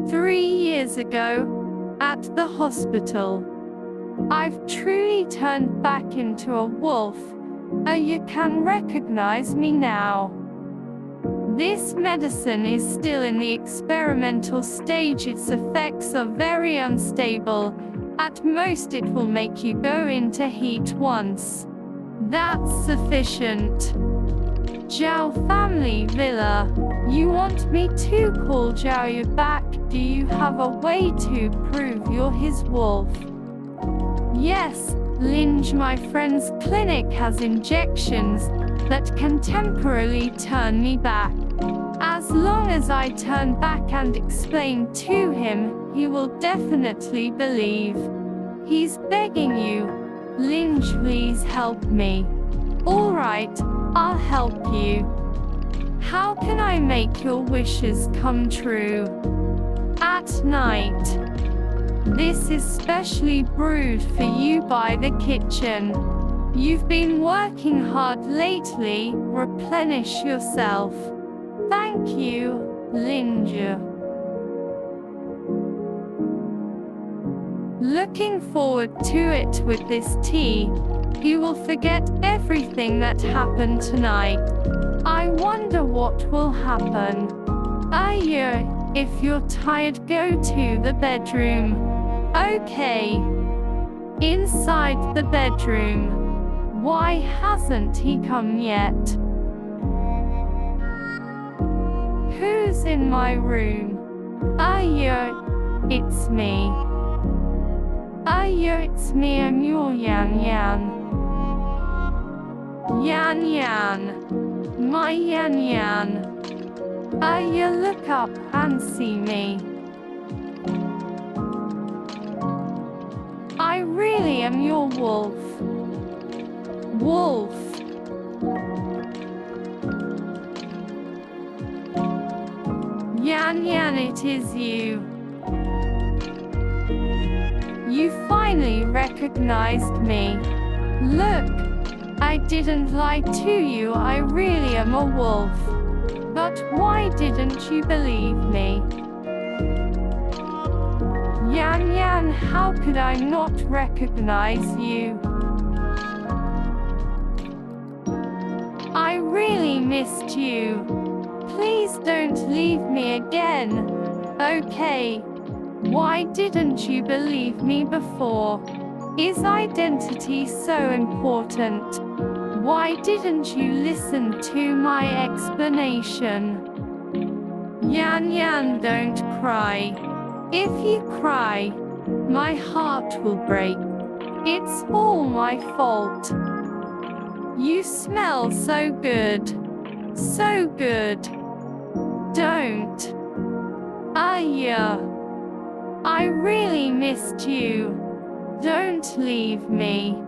3 years ago, at the hospital. I've truly turned back into a wolf. You can recognize me now. This medicine is still in the experimental stage. Its effects are very unstable. At most it will make you go into heat once. That's sufficient. Zhao family villa. You want me to call Zhao you back? Do you have a way to prove you're his wolf? Yes, Linge, my friend's clinic has injections that can temporarily turn me back. As long as I turn back and explain to him, he will definitely believe. He's begging you. Linge, please help me. Alright, I'll help you. How can I make your wishes come true? At night. This is specially brewed for you by the kitchen. You've been working hard lately. Replenish yourself. Thank you, Linge. Looking forward to it with this tea. You will forget everything that happened tonight. I wonder what will happen. If you're tired, go to the bedroom. Okay. Inside the bedroom. Why hasn't he come yet? Who's in my room? It's me. It's me, I'm your Yan Yan. Yan Yan. My Yan Yan. Look up and see me. I really am your wolf. Wolf. Yan Yan, it is you. You finally recognized me. Look, I didn't lie to you. I really am a wolf. But why didn't you believe me? Yan Yan, how could I not recognize you? I really missed you. Please don't leave me again. Okay. Why didn't you believe me before? Is identity so important? Why didn't you listen to my explanation? Yan Yan, don't cry. If you cry, my heart will break. It's all my fault. You smell so good. So good. Don't. I really missed you. Don't leave me.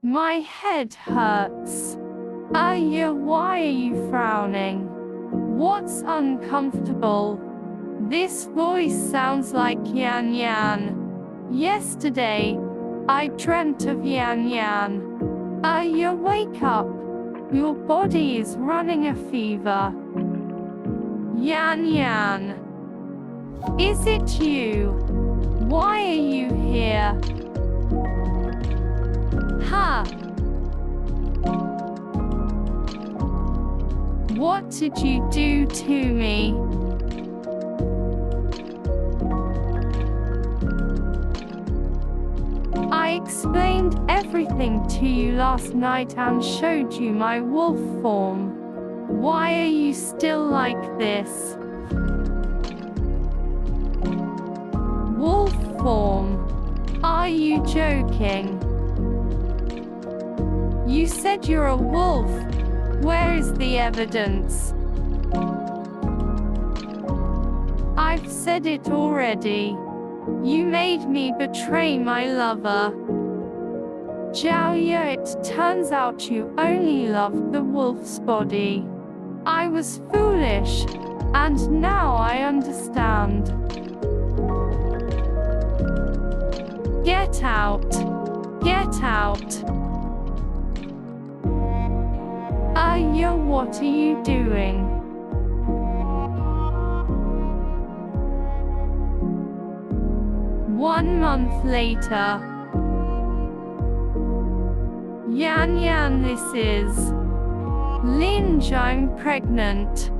My head hurts. Why are you frowning? What's uncomfortable? This voice sounds like Yan Yan. Yesterday, I dreamt of Yan Yan. Wake up. Your body is running a fever. Yan Yan. Is it you? Why are you here? Ha! What did you do to me? I explained everything to you last night and showed you my wolf form. Why are you still like this? Wolf form? Are you joking? You said you're a wolf. Where is the evidence? I've said it already. You made me betray my lover. Zhao Ye, it turns out you only loved the wolf's body. I was foolish, and now I understand. Get out. Get out. Yeah, what are you doing? One month later. Yan, this is Linj, I'm pregnant.